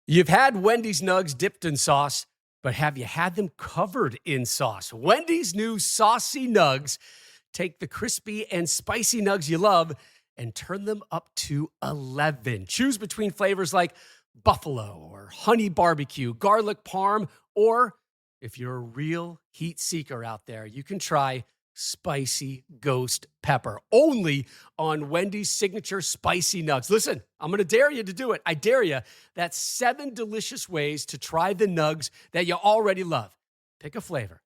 You've had Wendy's nugs dipped in sauce, but have you had them covered in sauce? Wendy's new saucy nugs take the crispy and spicy nugs you love and turn them up to 11. Choose between flavors like buffalo or honey barbecue, garlic parm, or if you're a real heat seeker out there, you can try spicy ghost pepper, only on Wendy's signature spicy nugs. Listen, I'm going to dare you to do it. I dare you. That's 7 delicious ways to try the nugs that you already love. Pick a flavor,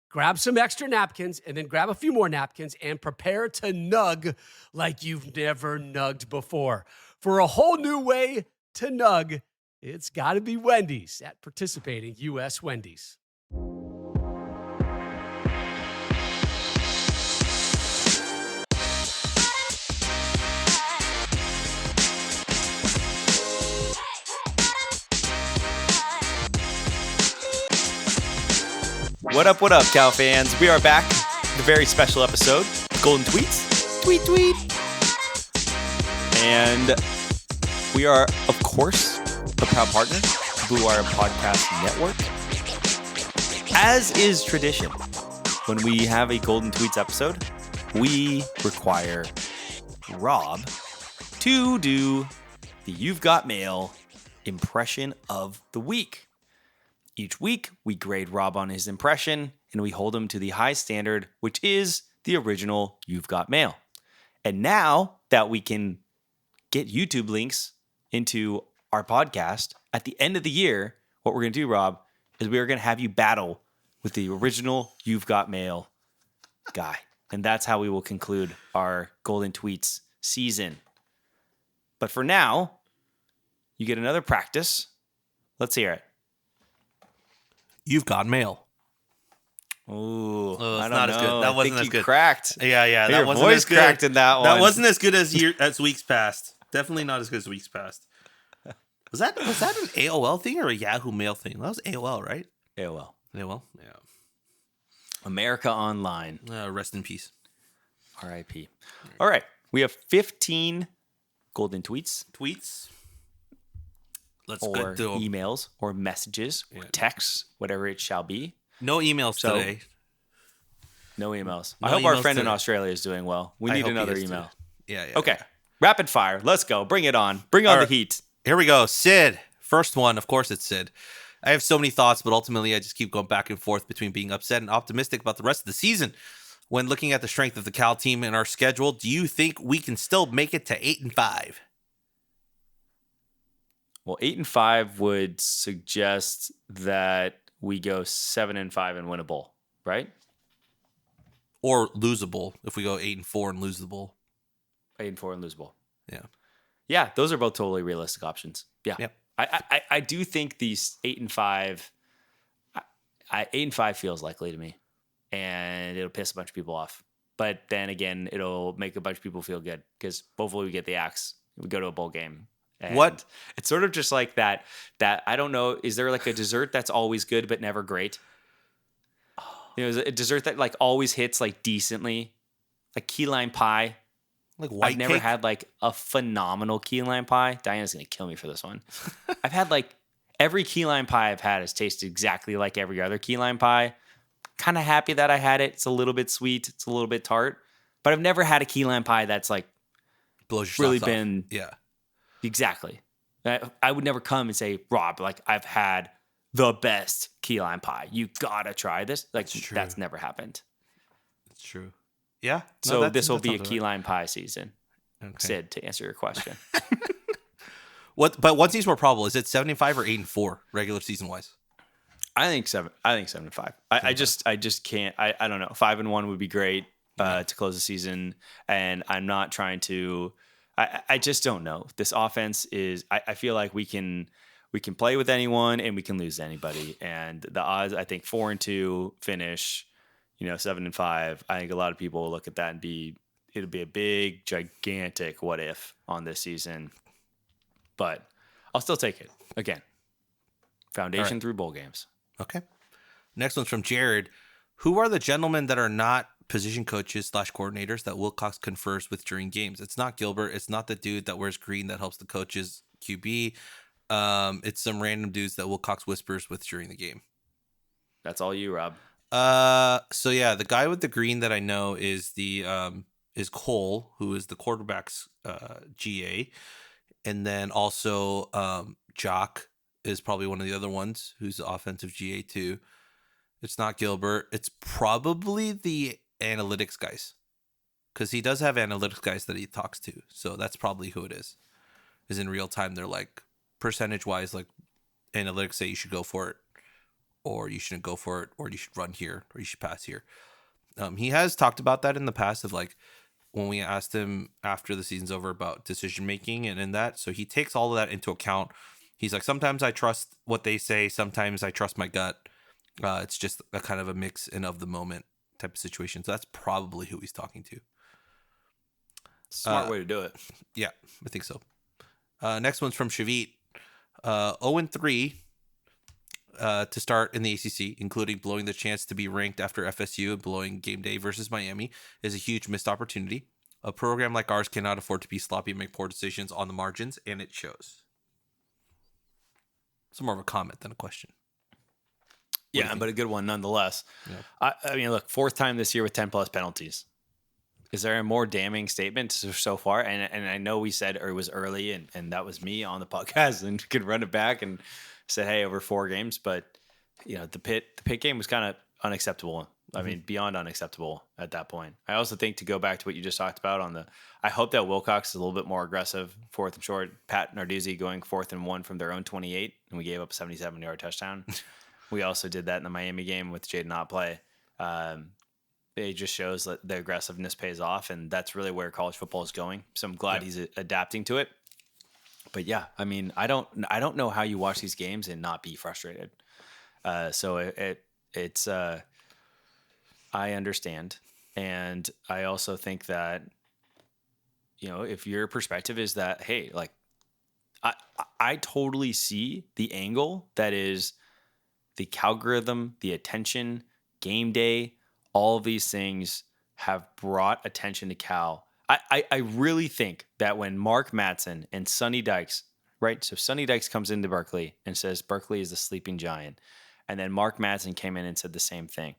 grab some extra napkins, and then grab a few more napkins and prepare to nug like you've never nugged before. For a whole new way to nug, it's got to be Wendy's at participating U.S. Wendy's. What up, Cal fans? We are back with a very special episode, Golden Tweets. Tweet. And we are, of course, a proud partner of Blue Wire Podcast Network. As is tradition, when we have a Golden Tweets episode, we require Rob to do the You've Got Mail impression of the week. Each week, we grade Rob on his impression, and we hold him to the high standard, which is the original You've Got Mail. And now that we can get YouTube links into our podcast, at the end of the year, what we're going to do, Rob, is we are going to have you battle with the original You've Got Mail guy. And that's how we will conclude our Golden Tweets season. But for now, you get another practice. Let's hear it. You've got mail. Ooh, I don't not know. as good. That wasn't as good. Cracked. Yeah. Your That wasn't voice as good. cracked in that one. That wasn't as good as weeks past. Definitely not as good as weeks past. Was that an AOL thing or a Yahoo Mail thing? That was AOL, right? AOL. AOL. Yeah. America Online. Rest in peace. R.I.P. All right. We have 15 Golden Tweets. Let's or do them. emails or messages or texts, whatever it shall be. No emails today. No emails. No I hope our emails friend in today. Australia is doing well. We I need hope he another is email. too. Yeah. Okay. Rapid fire. Let's go. Bring it on. Bring on All the right. heat. Here we go. Sid. First one. Of course, it's Sid. I have so many thoughts, but ultimately I just keep going back and forth between being upset and optimistic about the rest of the season. When looking at the strength of the Cal team and our schedule, do you think we can still make it to 8-5? Well, 8-5 would suggest that we go 7-5 and win a bowl, right? Or lose a bowl if we go 8-4 and lose the bowl. 8-4 and lose a bowl. Yeah. Yeah, those are both totally realistic options. Yeah. Yep. I do think these 8-5, 8-5 feels likely to me, and it'll piss a bunch of people off. But then again, it'll make a bunch of people feel good because hopefully we get the axe. We go to a bowl game. And What? It's sort of just like that. I don't know. Is there like a dessert that's always good but never great? You know, is it a dessert that like always hits like decently, like key lime pie. Like white I've never cake? had like a phenomenal key lime pie. Diana's gonna kill me for this one. I've had like every key lime pie I've had has tasted exactly like every other key lime pie. Kind of happy that I had it. It's a little bit sweet. It's a little bit tart. But I've never had a key lime pie that's like Blows your really socks off. been Yeah. exactly. I would never come and say, Rob, like I've had the best key lime pie. You gotta try this. Like true. that's never happened. It's true. Yeah. So this will be a key lime pie season. Okay. Sid, to answer your question. But what seems more probable? Is it 7-5 or 8-4 regular season wise? I think 7-5. I just can't. I don't know. 5-1 would be great to close the season. And I'm not trying to. I just don't know. This offense is. I feel like we can play with anyone and we can lose to anybody. And the odds, I think 4-2 finish. 7-5. I think a lot of people will look at that and it'll be a big, gigantic what if on this season. But I'll still take it again. Foundation through bowl games. Okay. Next one's from Jared. Who are the gentlemen that are not position coaches / coordinators that Wilcox confers with during games? It's not Gilbert. It's not the dude that wears green that helps the coaches QB. It's some random dudes that Wilcox whispers with during the game. That's all you, Rob. So yeah, the guy with the green that I know is is Cole, who is the quarterback's GA, and then also Jock is probably one of the other ones who's the offensive GA too. It's not Gilbert. It's probably the analytics guys, because he does have analytics guys that he talks to. So that's probably who it is. Is in real time, they're like percentage wise, like analytics say you should go for it, or you shouldn't go for it, or you should run here, or you should pass here. He has talked about that in the past of like when we asked him after the season's over about decision making and in that. So he takes all of that into account. He's like, sometimes I trust what they say, sometimes I trust my gut. It's just a kind of a mix and of the moment type of situation. So that's probably who he's talking to. Smart way to do it. Yeah, I think so. Next one's from Shavit. 0-3 to start in the ACC, including blowing the chance to be ranked after FSU and blowing game day versus Miami, is a huge missed opportunity. A program like ours cannot afford to be sloppy and make poor decisions on the margins, and it shows. It's more of a comment than a question. Yeah, but a good one nonetheless. Yeah. I mean, look, 4th time this year with 10 plus penalties. Is there a more damning statement so far? And I know we said it was early, and that was me on the podcast, and could run it back and said, hey, over 4 games. But the Pitt game was kind of unacceptable. I mean, beyond unacceptable at that point. I also think, to go back to what you just talked about I hope that Wilcox is a little bit more aggressive, 4th and short. Pat Narduzzi going 4th and 1 from their own 28, and we gave up a 77-yard touchdown. We also did that in the Miami game with Jaden Otplay. It just shows that the aggressiveness pays off, and that's really where college football is going. So I'm glad he's adapting to it. But yeah, I mean, I don't know how you watch these games and not be frustrated. So it's I understand, and I also think that if your perspective is that, hey, like I totally see the angle that is the algorithm, the attention, game day. All of these things have brought attention to Cal. I really think that when Mark Madsen and Sonny Dykes, right? So Sonny Dykes comes into Berkeley and says Berkeley is the sleeping giant. And then Mark Madsen came in and said the same thing.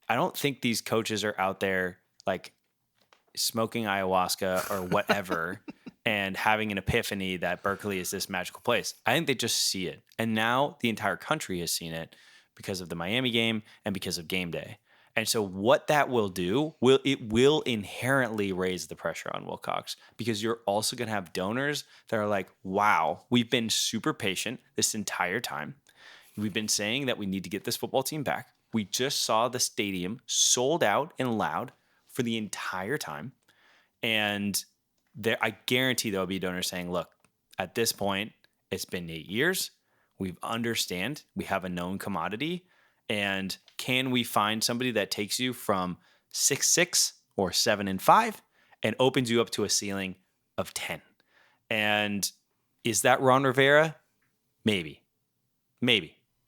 I don't think these coaches are out there like smoking ayahuasca or whatever and having an epiphany that Berkeley is this magical place. I think they just see it. And now the entire country has seen it because of the Miami game and because of game day. And so what that will do, will inherently raise the pressure on Wilcox, because you're also going to have donors that are like, wow, we've been super patient this entire time. We've been saying that we need to get this football team back. We just saw the stadium sold out and loud for the entire time. And I guarantee there'll be donors saying, look, at this point, it's been 8 years. We understand. We have a known commodity. And can we find somebody that takes you from 6-6 or 7-5 and opens you up to a ceiling of 10? And is that Ron Rivera? Maybe.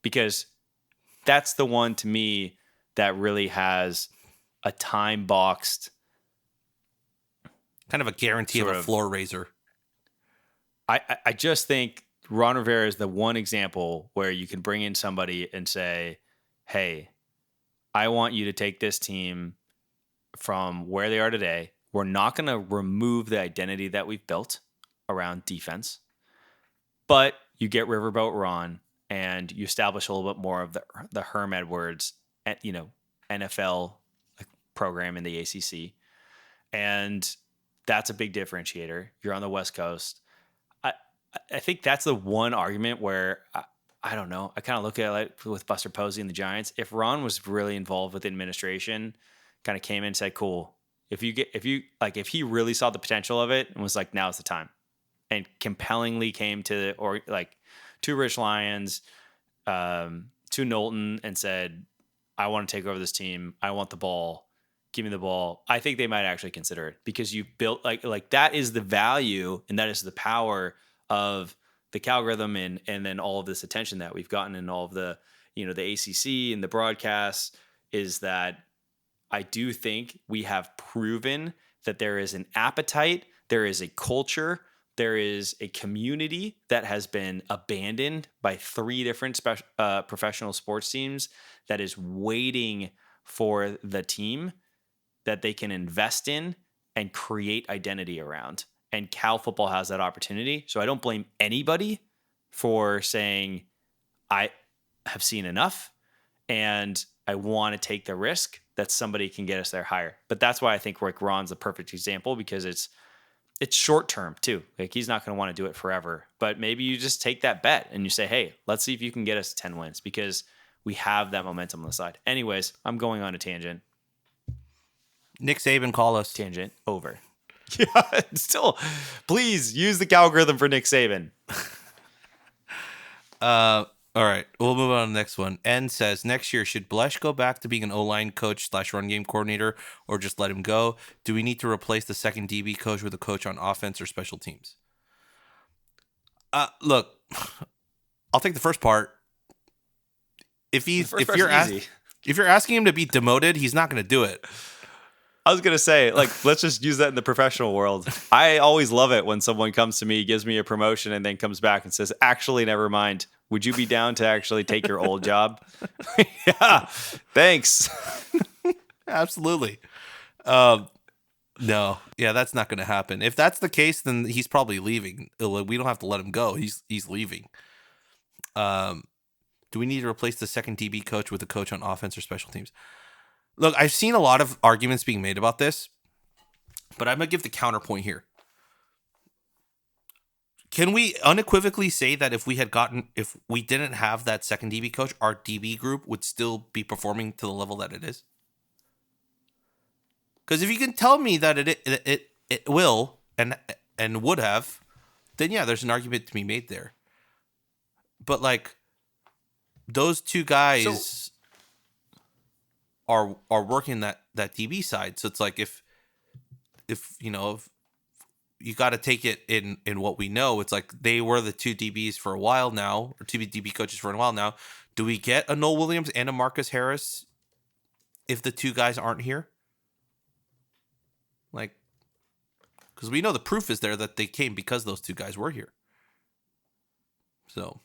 Because that's the one to me that really has a time boxed, kind of a guarantee of a floor raiser. I just think Ron Rivera is the one example where you can bring in somebody and say, hey, I want you to take this team from where they are today. We're not going to remove the identity that we've built around defense, but you get Riverboat Ron and you establish a little bit more of the Herm Edwards, NFL program in the ACC. And that's a big differentiator. You're on the West Coast. I think that's the one argument where I don't know. I kind of look at it with Buster Posey and the Giants. If Ron was really involved with the administration, kind of came in and said, cool, if he really saw the potential of it and was like, now's the time, and compellingly came to Rich Lyons, to Knowlton and said, I want to take over this team. I want the ball. Give me the ball. I think they might actually consider it, because you've built like that is the value and that is the power of the algorithm and then all of this attention that we've gotten and all of the the ACC and the broadcasts, is that I do think we have proven that there is an appetite, there is a culture there is a community that has been abandoned by 3 different professional sports teams that is waiting for the team that they can invest in and create identity around. And Cal football has that opportunity. So I don't blame anybody for saying, I have seen enough and I want to take the risk that somebody can get us there higher. But that's why I think Rick Ron's the perfect example, because it's short term too. Like, he's not going to want to do it forever, but maybe you just take that bet and you say, hey, let's see if you can get us 10 wins, because we have that momentum on the side. Anyways, I'm going on a tangent. Nick Saban, call us. Tangent over. Yeah, still, please use the algorithm for Nick Saban. All right, we'll move on to the next one. N says, next year, should Blesh go back to being an O-line coach / run game coordinator, or just let him go? Do we need to replace the second DB coach with a coach on offense or special teams? Look, I'll take the first part. If you're asking him to be demoted, he's not going to do it. I was going to say, like, let's just use that in the professional world. I always love it when someone comes to me, gives me a promotion, and then comes back and says, actually, never mind. Would you be down to actually take your old job? Yeah, thanks. Absolutely. No, yeah, that's not going to happen. If that's the case, then he's probably leaving. We don't have to let him go. He's leaving. Do we need to replace the second DB coach with a coach on offense or special teams? Look, I've seen a lot of arguments being made about this, but I'm going to give the counterpoint here. Can we unequivocally say that if we didn't have that second DB coach, our DB group would still be performing to the level that it is? Because if you can tell me that it will and would have, then yeah, there's an argument to be made there. But like, those two guys are working that DB side, so it's like if you got to take it in what we know. It's like they were the 2 DBs for a while now, or 2 DB coaches for a while now. Do we get a Noel Williams and a Marcus Harris if the 2 guys aren't here? Like, because we know the proof is there that they came because those 2 guys were here. So.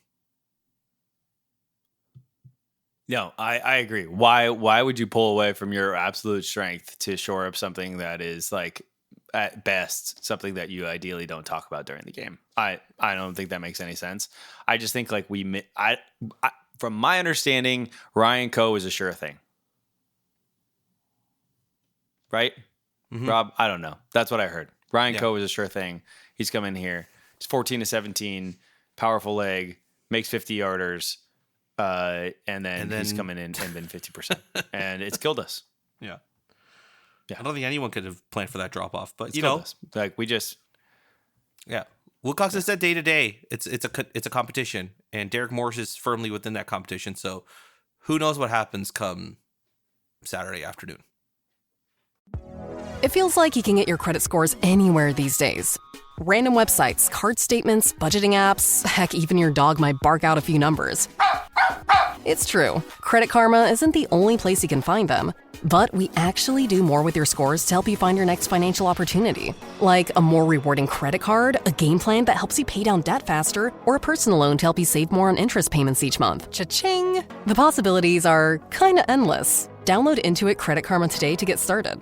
No, I agree. Why would you pull away from your absolute strength to shore up something that is, like, at best, something that you ideally don't talk about during the game? I don't think that makes any sense. I just think, like, from my understanding, Ryan Coe is a sure thing. Right? Mm-hmm. Rob, I don't know. That's what I heard. Ryan Coe is a sure thing. He's coming here. He's 14-17, powerful leg, makes 50-yarders, and then he's coming in and been 50%. And it's killed us. Yeah. I don't think anyone could have planned for that drop off, but us. Like, we just, Wilcox has said day to day, it's a competition, and Derek Morris is firmly within that competition. So, who knows what happens come Saturday afternoon? It feels like you can get your credit scores anywhere these days. Random websites, card statements, budgeting apps, heck, even your dog might bark out a few numbers. It's true. Credit Karma isn't the only place you can find them. But we actually do more with your scores to help you find your next financial opportunity. Like a more rewarding credit card, a game plan that helps you pay down debt faster, or a personal loan to help you save more on interest payments each month. Cha-ching! The possibilities are kinda endless. Download Intuit Credit Karma today to get started.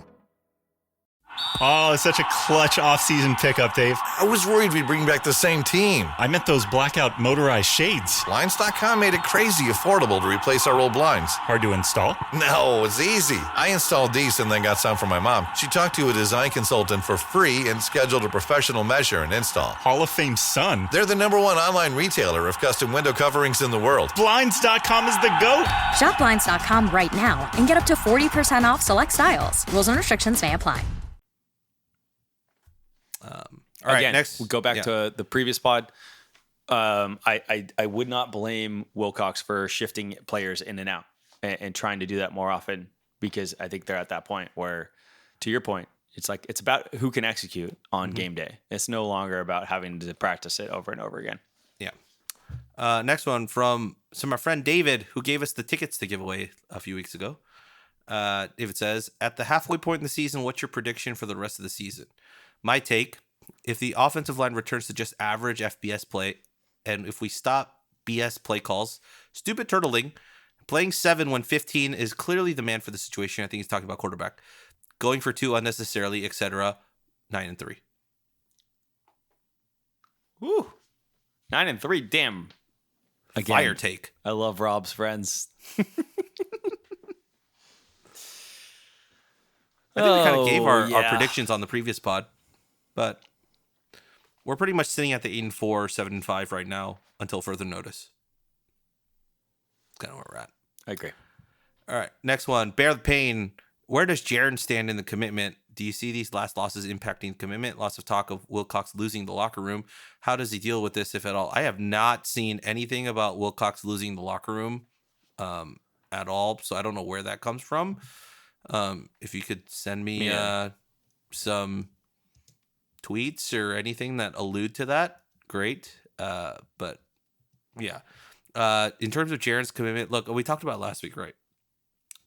Oh, it's such a clutch off-season pickup, Dave. I was worried we'd bring back the same team. I meant those blackout motorized shades. Blinds.com made it crazy affordable to replace our old blinds. Hard to install? No, it's easy. I installed these and then got some for my mom. She talked to a design consultant for free and scheduled a professional measure and install. Hall of Fame son. They're the #1 online retailer of custom window coverings in the world. Blinds.com is the GOAT. Shop Blinds.com right now and get up to 40% off select styles. Rules and restrictions may apply. All right, again, next we go back to the previous pod. I would not blame Wilcox for shifting players in and out and trying to do that more often, because I think they're at that point where, to your point, it's like it's about who can execute on game day. It's no longer about having to practice it over and over again. Yeah. Next one from my friend David, who gave us the tickets to give away a few weeks ago. David says, at the halfway point in the season, what's your prediction for the rest of the season? My take if the offensive line returns to just average FBS play, and if we stop BS play calls, stupid turtling, playing 7 when 15 is clearly the man for the situation. I think he's talking about quarterback. Going for 2 unnecessarily, etc. 9-3. Woo. 9-3. Damn. Again, Fire take. I love Rob's friends. I think we kind of gave our predictions on the previous pod, but we're pretty much sitting at the 8-4, 7-5 right now until further notice. That's kind of where we're at. I agree. All right, next one. Bear the pain. Where does Jaron stand in the commitment? Do you see these last losses impacting commitment? Lots of talk of Wilcox losing the locker room. How does he deal with this, if at all? I have not seen anything about Wilcox losing the locker room at all, so I don't know where that comes from. If you could send me some tweets or anything that allude to that, great. But yeah, in terms of Jaron's commitment, look, we talked about last week, right?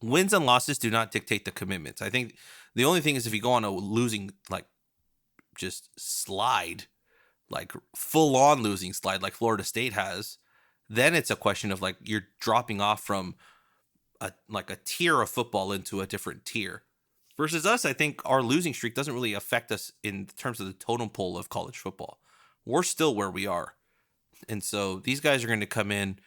Wins and losses do not dictate the commitments. I think the only thing is if you go on a losing, like, just slide, like full on losing slide, like Florida State has, then it's a question of like you're dropping off from a tier of football into a different tier. Versus us, I think our losing streak doesn't really affect us in terms of the totem pole of college football. We're still where we are. And so these guys are going to come in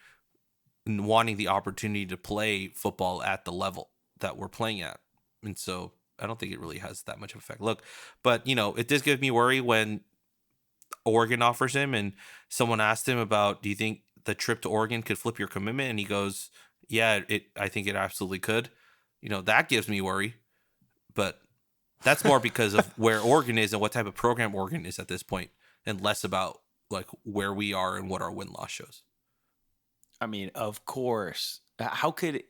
wanting the opportunity to play football at the level that we're playing at. And so I don't think it really has that much of effect. Look, but it does give me worry when Oregon offers him and someone asked him about, do you think the trip to Oregon could flip your commitment? And he goes, yeah, I think it absolutely could. That gives me worry, but that's more because of where Oregon is and what type of program Oregon is at this point, and less about like where we are and what our win-loss shows. I mean, of course. How could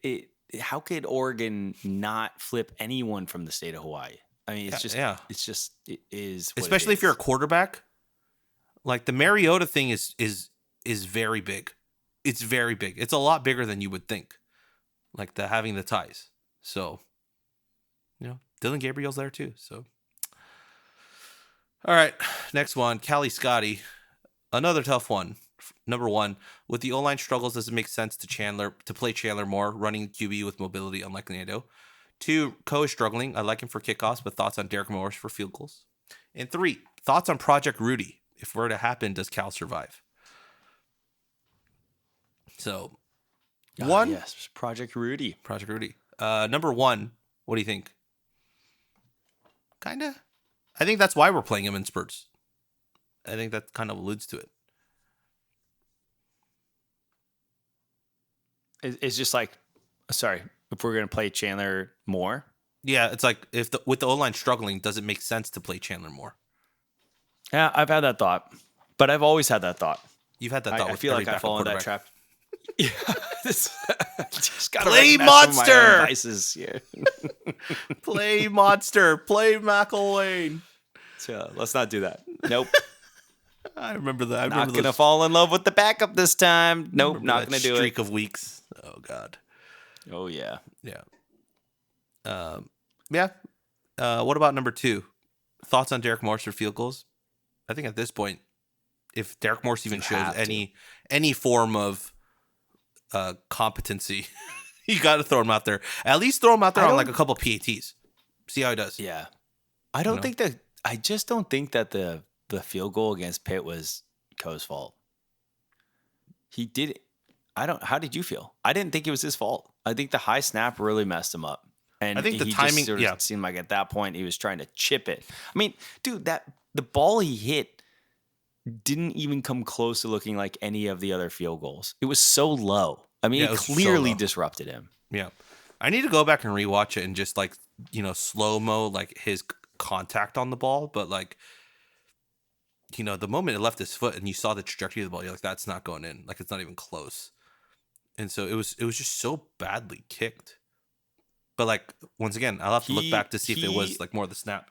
Oregon not flip anyone from the state of Hawaii? I mean, it is. Especially if you're a quarterback. Like the Mariota thing is very big. It's very big. It's a lot bigger than you would think. Like having the ties. So, Dylan Gabriel's there too. So, all right, next one, Callie Scotty, another tough one. Number 1, with the O-line struggles, does it make sense to play Chandler more, running QB with mobility unlike Nando? 2, Coe is struggling. I like him for kickoffs, but thoughts on Derek Morris for field goals? And 3, thoughts on Project Rudy. If it were to happen, does Cal survive? So, 1. Yes, Project Rudy. Project Rudy. Number 1, what do you think? Kind of. I think that's why we're playing him in spurts. I think that kind of alludes to it. It's just like, sorry, if we're going to play Chandler more. Yeah, it's like with the O-line struggling, does it make sense to play Chandler more? Yeah, I've had that thought, but I've always had that thought. You've had that thought. I feel like I fall in that trap. Yeah, just gotta play monster. Yeah. Play monster. Play McElwain. So let's not do that. Nope. I remember that. I'm not gonna fall in love with the backup this time. Nope, not gonna do it. Streak of weeks. Oh God. Oh yeah. Yeah. Yeah. What about number 2? Thoughts on Derek Morris for field goals? I think at this point, if Derek Morris even shows any form of competency, you got to throw him out there. At least throw him out there on like a couple PATs. See how he does. Yeah. I don't think that. I just don't think that the field goal against Pitt was Coe's fault. He did it. How did you feel? I didn't think it was his fault. I think the high snap really messed him up. And I think the timing just sort of seemed like at that point he was trying to chip it. I mean, dude, the ball he hit didn't even come close to looking like any of the other field goals. It was so low. I mean, it clearly disrupted him. Yeah. I need to go back and rewatch it and just like, slow-mo like his contact on the ball, but like the moment it left his foot and you saw the trajectory of the ball, you're like, that's not going in. Like, it's not even close. And so it was just so badly kicked. But like, once again, I'll have to look back to see if it was like more of the snap.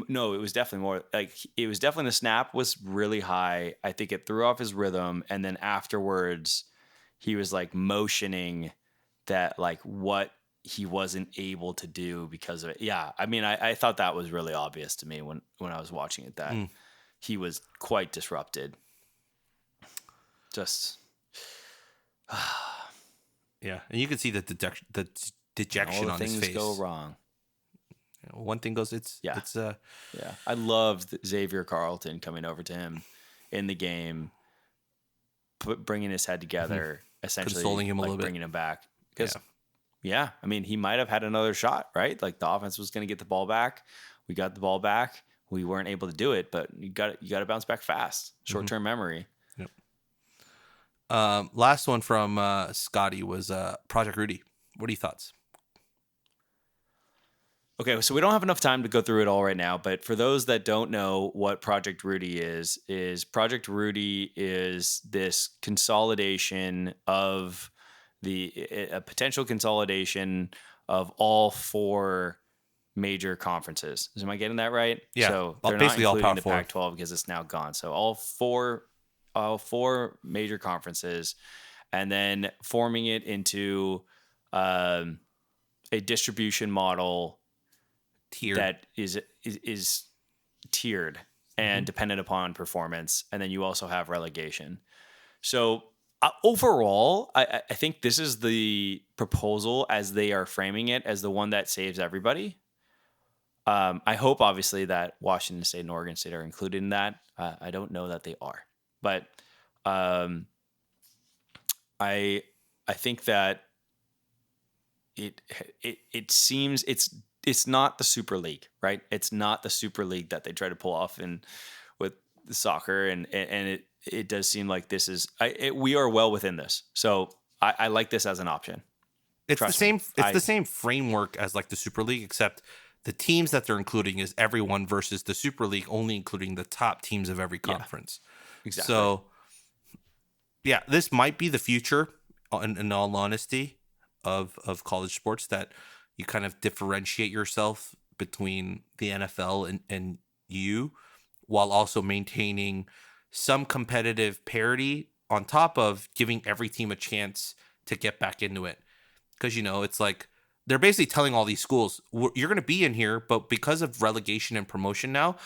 No, it was definitely more like, it was definitely the snap was really high. I think it threw off his rhythm. And then afterwards he was like motioning that like what he wasn't able to do because of it. Yeah, I mean, I thought that was really obvious to me when I was watching it, that he was quite disrupted. Just Yeah, and you can see the dejection all the on his things face. go wrong. One thing goes, Yeah. it's Yeah, I loved Xavier Carlton coming over to him in the game, bringing his head together, essentially Consoling him a like little bit. bringing him back. Because, yeah, I mean, he might have had another shot, right? Like the offense was going to get the ball back. We got the ball back. We weren't able to do it, but you got to bounce back fast. Short-term memory. Yep. Last one from Scotty was Project Rudy. What are your thoughts? Okay, so we don't have enough time to go through it all right now, but for those that don't know what Project Rudy is Project Rudy is this consolidation of a potential consolidation of all 4 major conferences. Am I getting that right? Yeah, So they're not basically all including the Power 4. Pac-12 because it's now gone. So all four major conferences, and then forming it into a distribution model Tiered. that is tiered and dependent upon performance, and then you also have relegation. So overall, I think this is the proposal as they are framing it as the one that saves everybody. I hope obviously that Washington State and Oregon State are included in that. I don't know that they are, but I think that it seems it's not the Super League, right? It's not the Super League that they try to pull off with the soccer, and it does seem like this is we are well within this. So I like this as an option. It's Trust the same. me. It's the same framework as like the Super League, except the teams that they're including is everyone versus the Super League, only including the top teams of every conference. Exactly. So, yeah, this might be the future, in all honesty, of college sports, that you kind of differentiate yourself between the NFL and you, while also maintaining some competitive parity on top of giving every team a chance to get back into it. Because, it's like they're basically telling all these schools, you're going to be in here, but because of relegation and promotion now,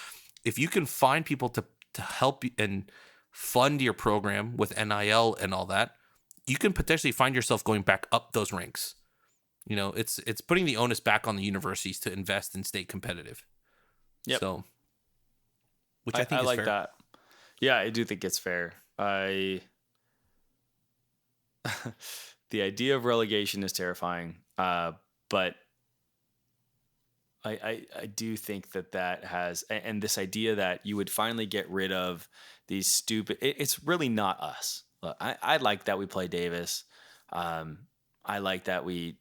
if you can find people to help you and fund your program with NIL and all that, you can potentially find yourself going back up those ranks. It's putting the onus back on the universities to invest and stay competitive. Yep. So, which I think is like fair. that. Yeah, I do think it's fair. The idea of relegation is terrifying, but I do think that has, and this idea that you would finally get rid of these stupid. It's really not us. Look, I like that we play Davis. I like that we've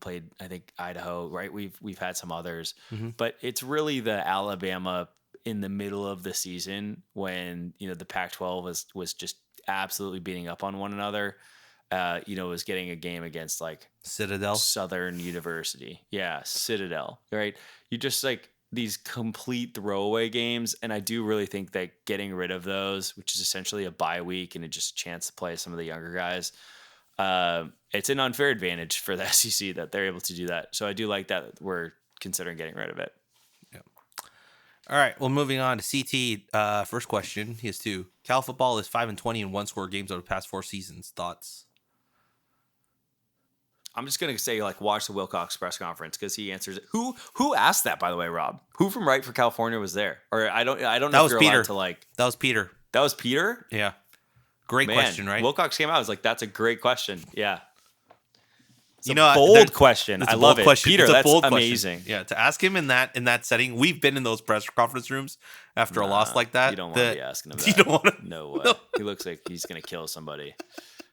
played, I think, Idaho, right? We've had some others, but it's really the Alabama in the middle of the season when the Pac-12 was just absolutely beating up on one another. Was getting a game against like Citadel, Southern University. Yeah, Citadel, right? You just like these complete throwaway games. And I do really think that getting rid of those, which is essentially a bye week and just a chance to play some of the younger guys, it's an unfair advantage for the SEC that they're able to do that. So I do like that we're considering getting rid of it. Yeah. All right. Well, moving on to CT. First question. He has 2. Cal football is 5-20 in one-score games over the past 4 seasons. Thoughts? I'm just gonna say, like, watch the Wilcox press conference because he answers it. Who asked that, by the way, Rob? Who from Right for California was there? Or I don't know. That if was you're Peter. allowed to like. That was Peter. That was Peter. Yeah. Great question, right? Wilcox came out. I was like, that's a great question. Yeah. It's a bold bold question. It's I a love bold it. question. Peter, It's a that's bold amazing. Question. Yeah, to ask him in that setting, we've been in those press conference rooms after a loss like that. You don't want to be asking him that. You don't want to. No way. He looks like he's gonna kill somebody.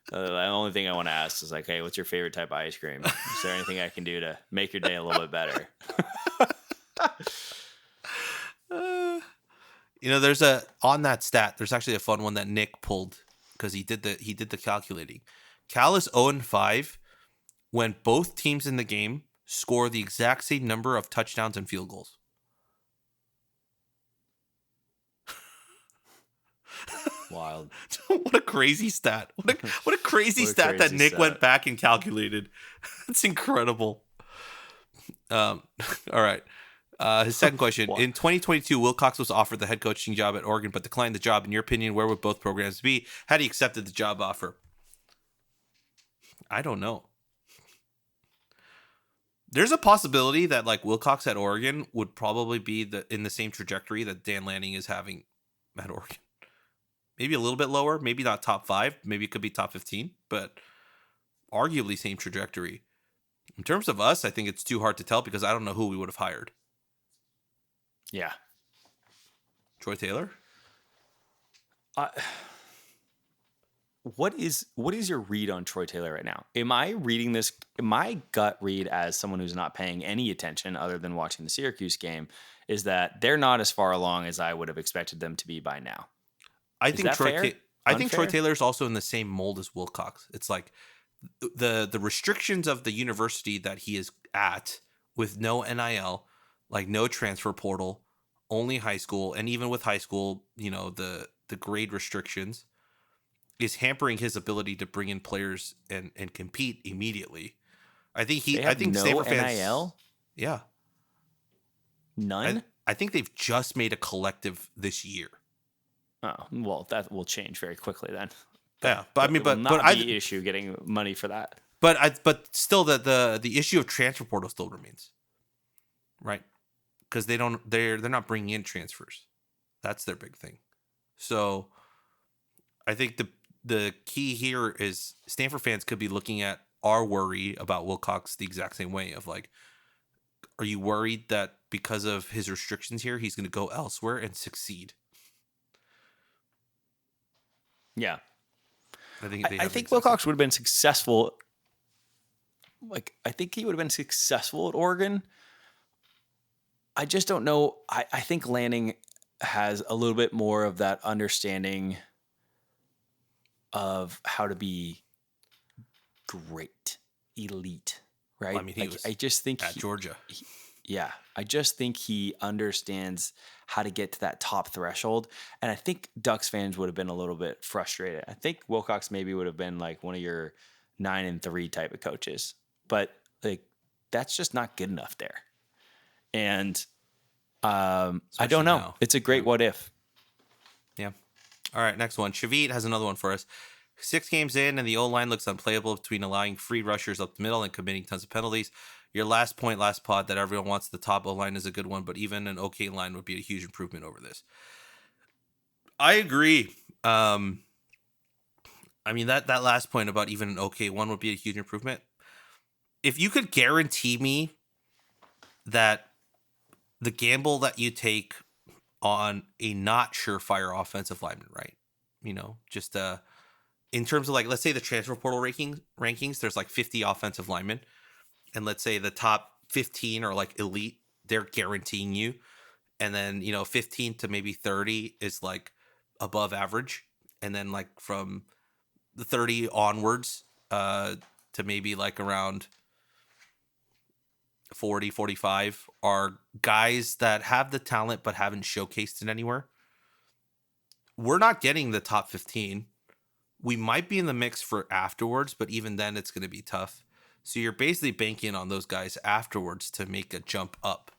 The only thing I want to ask is like, hey, what's your favorite type of ice cream? Is there anything I can do to make your day a little bit better? There's on that stat. There's actually a fun one that Nick pulled because he did the calculating. Cal is 0-5 when both teams in the game score the exact same number of touchdowns and field goals. Wild. What a crazy stat. What a crazy What a stat that crazy Nick stat. went back and calculated. That's incredible. All right. His second question. Wow. In 2022, Wilcox was offered the head coaching job at Oregon, but declined the job. In your opinion, where would both programs be had he accepted the job offer? I don't know. There's a possibility that like Wilcox at Oregon would probably be in the same trajectory that Dan Lanning is having at Oregon. Maybe a little bit lower, maybe not top 5, maybe it could be top 15, but arguably same trajectory. In terms of us, I think it's too hard to tell because I don't know who we would have hired. Yeah. Troy Taylor? What is your read on Troy Taylor right now? Am I reading this? My gut read as someone who's not paying any attention other than watching the Syracuse game is that they're not as far along as I would have expected them to be by now. I Is think that fair? I think Troy Unfair? Taylor is also in the same mold as Wilcox. It's like the restrictions of the university that he is at with no NIL, like no transfer portal, only high school, and even with high school, the grade restrictions is hampering his ability to bring in players and compete immediately. I think They have no Stanford fans, NIL? yeah, None? I think they've just made a collective this year. Oh, well, that will change very quickly then. Yeah, but I mean, It will but not I be issue getting money for that. But still, the issue of transfer portal still remains, right? Because they're not bringing in transfers. That's their big thing. So, I think the key here is Stanford fans could be looking at our worry about Wilcox the exact same way of like, are you worried that because of his restrictions here, he's going to go elsewhere and succeed? Yeah. I think I think Wilcox would have been successful. Like, I think he would have been successful at Oregon. I just don't know. I think Lanning has a little bit more of that understanding of how to be great, elite, right? Well, I mean, he was I just think at Georgia. Yeah, I just think he understands how to get to that top threshold. And I think Ducks fans would have been a little bit frustrated. I think Wilcox maybe would have been like one of your 9-3 type of coaches. But like that's just not good enough there. And I don't know. now. It's a great what if. Yeah. All right, next one. Shavit has another one for us. 6 games in, and the O-line looks unplayable between allowing free rushers up the middle and committing tons of penalties. Your last point, last pod, that everyone wants the top O-line is a good one, but even an okay line would be a huge improvement over this. I agree. I mean, that last point about even an okay one would be a huge improvement. If you could guarantee me that the gamble that you take on a not surefire offensive lineman, right? Just in terms of like, let's say the transfer portal rankings, there's like 50 offensive linemen. And let's say the top 15 are like elite, they're guaranteeing you. And then, 15 to maybe 30 is like above average. And then like from the 30 onwards to maybe like around 40, 45 are guys that have the talent but haven't showcased it anywhere. We're not getting the top 15. We might be in the mix for afterwards, but even then it's going to be tough. So you're basically banking on those guys afterwards to make a jump up.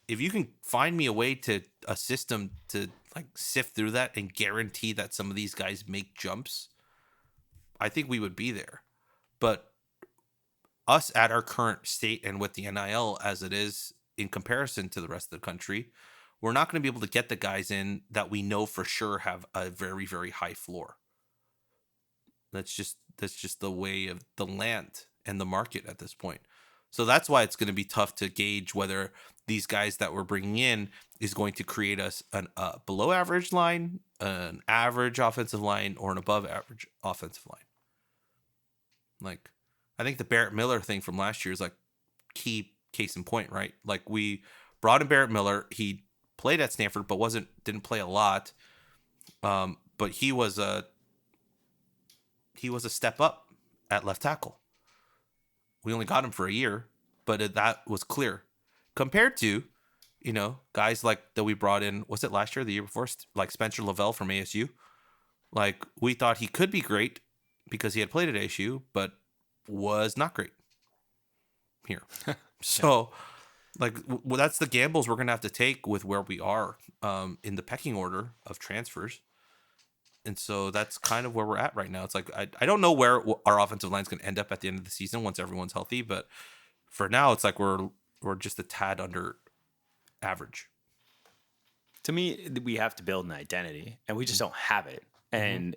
If you can find me a system to like sift through that and guarantee that some of these guys make jumps, I think we would be there. But us at our current state and with the NIL as it is in comparison to the rest of the country, we're not going to be able to get the guys in that we know for sure have a very, very high floor. That's just the way of the land and the market at this point. So that's why it's going to be tough to gauge whether these guys that we're bringing in is going to create us a below average line, an average offensive line, or an above average offensive line. Like, I think the Barrett Miller thing from last year is like key case in point, right? Like we brought in Barrett Miller. He played at Stanford, but didn't play a lot. But he was a step up at left tackle. We only got him for a year, but that was clear. Compared to, You know, guys like that we brought in, was it last year, or the year before, like Spencer Lavelle from ASU? Like, we thought he could be great because he had played at ASU, but was not great here. So, like, that's the gambles we're going to have to take with where we are in the pecking order of transfers. And so that's kind of where we're at right now. It's like, I don't know where our offensive line is going to end up at the end of the season once everyone's healthy, but for now, it's like we're just a tad under average. To me, we have to build an identity, and we just don't have it. And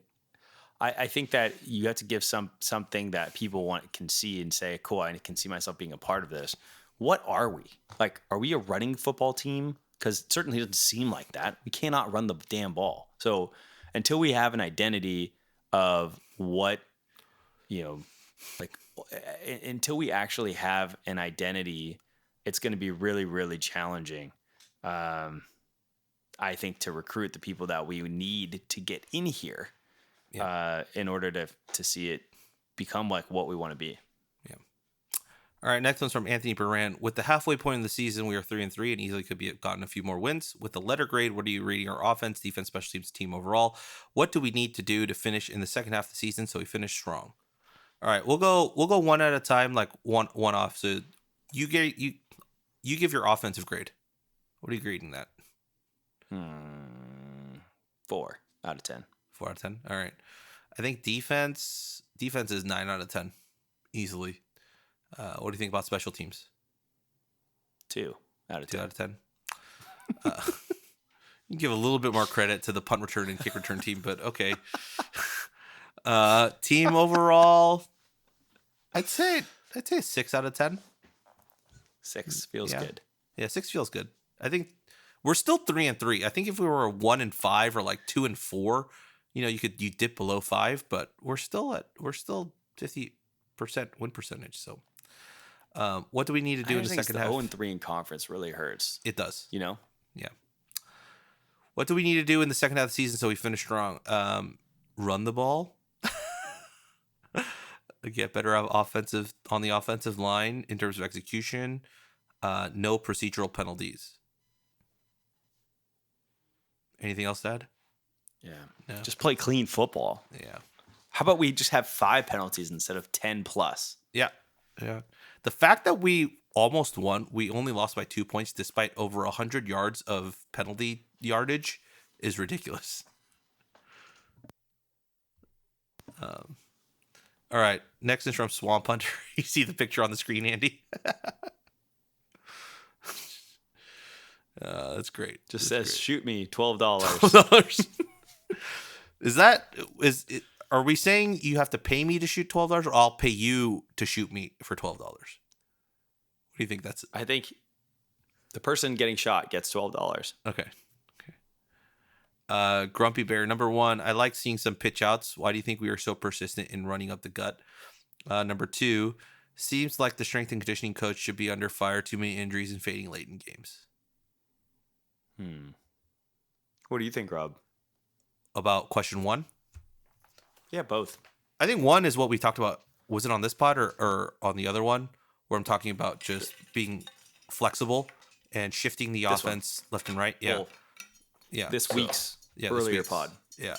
I think that you have to give something that people can see and say, cool, I can see myself being a part of this. What are we? Like, are we a running football team? Because it certainly doesn't seem like that. We cannot run the damn ball. So until we have an identity of what, until we actually have an identity, it's going to be really, really challenging. I think to recruit the people that we need to get in here in order to see it become like what we want to be. Yeah. All right. Next one's from Anthony Baran. With the halfway point of the season, we are 3-3 and easily could be gotten a few more wins. With the letter grade, what are you rating our offense, defense, special teams, team overall? What do we need to do to finish in the second half of the season so we finish strong? All right, we'll go one at a time, like one off. So you give your offensive grade. What are you grading that? 4 out of 10. 4 out of 10. All right. I think defense is 9 out of 10 easily. What do you think about special teams? 2 out of 10. 2 out of 10. You can give a little bit more credit to the punt return and kick return team, but okay. Team overall, I'd say 6 out of 10. 6 feels good. Yeah, 6 feels good. I think we're still 3-3. I think if we were 1-5 or like 2-4, you dip below 5, but we're still 50% win percentage. So, what do we need to do in the second half? 0-3 in conference really hurts. It does. Yeah. What do we need to do in the second half of the season so we finish strong? Run the ball. Get better on the offensive line in terms of execution. No procedural penalties. Anything else to add? Yeah. No. Just play clean football. Yeah. How about we just have 5 penalties instead of 10 plus? Yeah. The fact that we almost won, we only lost by 2 points despite over 100 yards of penalty yardage is ridiculous. All right. Next is from Swamp Hunter. You see the picture on the screen, Andy? That's great. Just says, shoot me $12. $12. Are we saying you have to pay me to shoot $12 or I'll pay you to shoot me for $12? What do you think that's? I think the person getting shot gets $12. Okay. Grumpy Bear, number 1, I like seeing some pitch outs. Why do you think we are so persistent in running up the gut? Number 2, seems like the strength and conditioning coach should be under fire. Too many injuries and fading late in games. What do you think, Rob? About question 1? Yeah, both. I think 1 is what we talked about. Was it on this pod or on the other one where I'm talking about just being flexible and shifting the offense left and right? Yeah. This week's earlier pod. Yeah.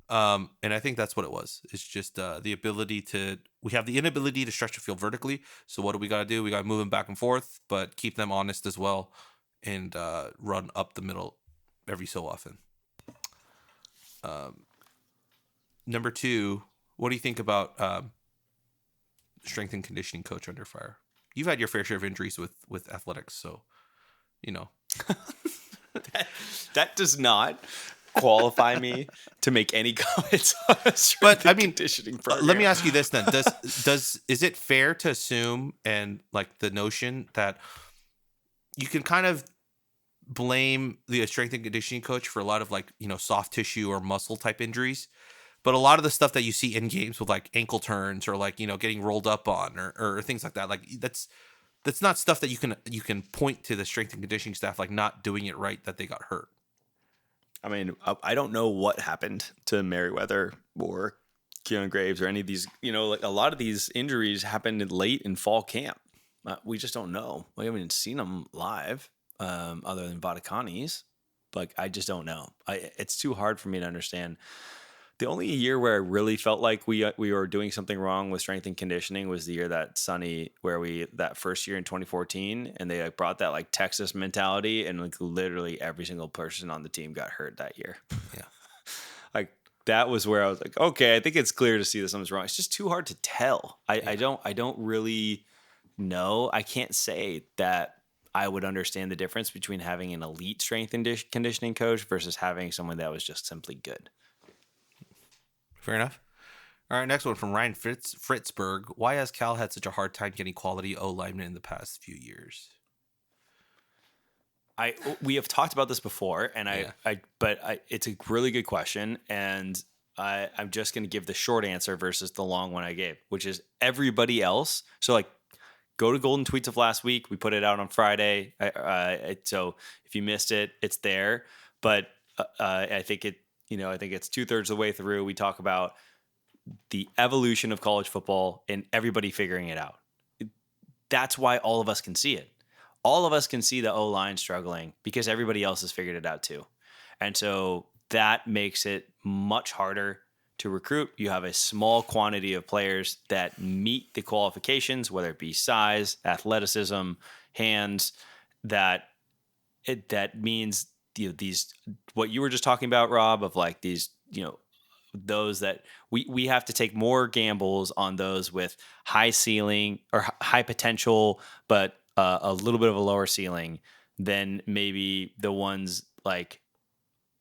And I think that's what it was. It's just the ability we have the inability to stretch the field vertically. So what do we got to do? We got to move them back and forth, but keep them honest as well and run up the middle every so often. Number 2, what do you think about strength and conditioning coach under fire? You've had your fair share of injuries with athletics, so that does not qualify me to make any comments on a strength and conditioning program. Let me ask you this then: is it fair to assume and like the notion that you can kind of blame the strength and conditioning coach for a lot of soft tissue or muscle type injuries? But a lot of the stuff that you see in games with like ankle turns or getting rolled up on or things like that, that's not stuff that you can point to the strength and conditioning staff not doing it right that they got hurt. I mean, I don't know what happened to Merriweather or Keon Graves or any of these. A lot of these injuries happened late in fall camp. We just don't know. We haven't seen them live. other than Vaticanis. Like, I just don't know. It's too hard for me to understand. The only year where I really felt like we were doing something wrong with strength and conditioning was the year that Sonny, that first year in 2014, and they like brought that like Texas mentality, and like literally every single person on the team got hurt that year. Yeah. Like that was where I was like, okay, I think it's clear to see that something's wrong. It's just too hard to tell. I don't really know. I can't say that I would understand the difference between having an elite strength and conditioning coach versus having someone that was just simply good. Fair enough. All right, next one from Ryan Fritzberg. Why has Cal had such a hard time getting quality O linemen in the past few years? We have talked about this before, and it's a really good question, and I'm just going to give the short answer versus the long one I gave, which is everybody else. So like, go to Golden Tweets of last week. We put it out on Friday, so if you missed it, it's there. But I think it's 2/3 of the way through. We talk about the evolution of college football and everybody figuring it out. That's why all of us can see it. All of us can see the O-line struggling because everybody else has figured it out too. And so that makes it much harder to recruit. You have a small quantity of players that meet the qualifications, whether it be size, athleticism, hands, that means these, what you were just talking about, Rob, of like these, those that we have to take more gambles on those with high ceiling or high potential, but a little bit of a lower ceiling than maybe the ones like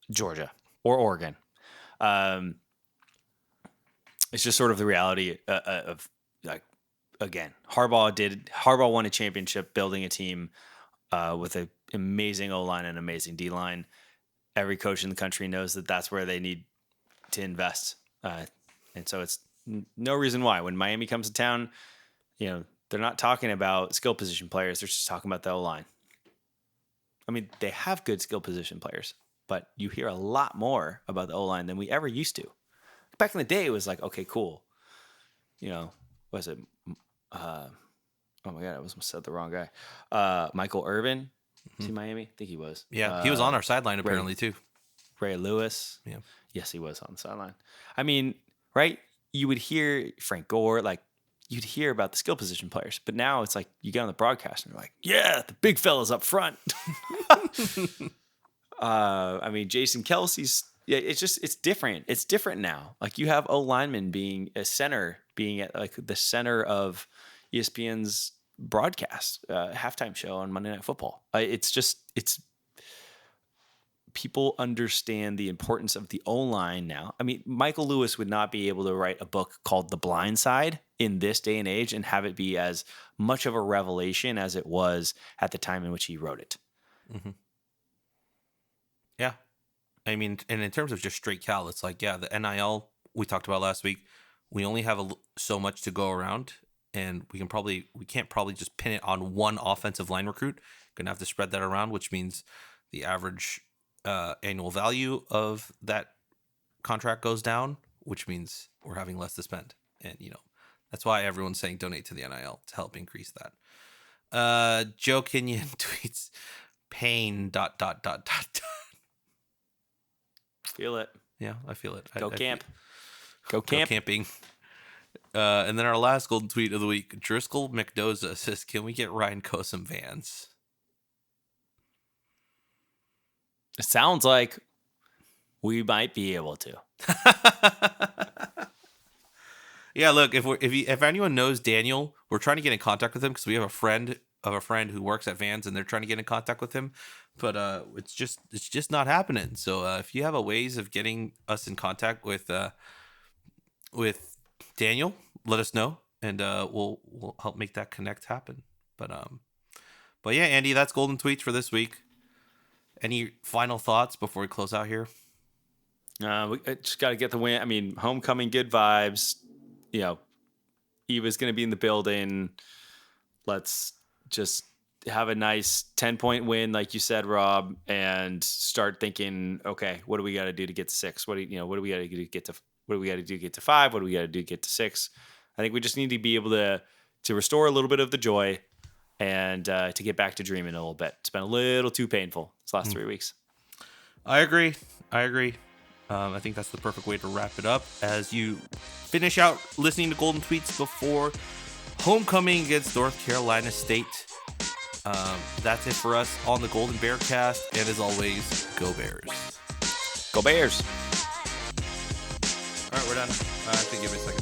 Georgia or Oregon. It's just sort of the reality of like, again, Harbaugh won a championship building a team with an amazing O-line and amazing D-line. Every coach in the country knows that that's where they need to invest. And so it's no reason why when Miami comes to town, they're not talking about skill position players. They're just talking about the O-line. I mean, they have good skill position players, but you hear a lot more about the O-line than we ever used to. Back in the day, it was like, okay, cool. Was it? Oh my God, I almost said the wrong guy. Michael Irvin. Is he Miami? I think he was. Yeah, he was on our sideline apparently too. Ray Lewis. Yeah. Yes, he was on the sideline. I mean, right? You would hear Frank Gore, like you'd hear about the skill position players, but now it's like you get on the broadcast and you're like, yeah, the big fella's up front. I mean, Jason Kelsey's. Yeah, it's different. It's different now. Like you have O lineman being a center, being at like the center of ESPN's broadcast halftime show on Monday Night Football. It's people understand the importance of the O-line now. I mean, Michael Lewis would not be able to write a book called The Blind Side in this day and age and have it be as much of a revelation as it was at the time in which he wrote it. Mm-hmm. Yeah. I mean, and in terms of just straight Cal, it's like, yeah, the NIL we talked about last week, we only have so much to go around, and we can't probably just pin it on one offensive line recruit. Gonna have to spread that around, which means the average annual value of that contract goes down, which means we're having less to spend. And, that's why everyone's saying donate to the NIL to help increase that. Joe Kenyon tweets, pain, ... Feel it. Yeah, I feel it. Go I camp. Go camping. And then our last golden tweet of the week, Driscoll McDoza says, can we get Ryan Coe some Vans? It sounds like we might be able to. Yeah, look, if anyone knows Daniel, we're trying to get in contact with him because we have a friend who works at Vans, and they're trying to get in contact with him, but it's just not happening. So if you have a ways of getting us in contact with Daniel, let us know, and we'll help make that connect happen. But yeah, Andy, that's golden tweets for this week. Any final thoughts before we close out here? We just got to get the win. I mean, homecoming, good vibes. Eva's going to be in the building. Let's just have a nice 10-point win, like you said, Rob, and start thinking, okay, what do we got to do to get to 6? What do we got to do to get to? What do we got to do to get to 5? What do we got to do to get to 6? I think we just need to be able to restore a little bit of the joy and to get back to dreaming a little bit. It's been a little too painful this last 3 weeks. I agree. I think that's the perfect way to wrap it up as you finish out listening to Golden Tweets before homecoming against North Carolina State. That's it for us on the Golden Bear Cast. And as always, go Bears. Go Bears. All right, we're done. I have to give it a second.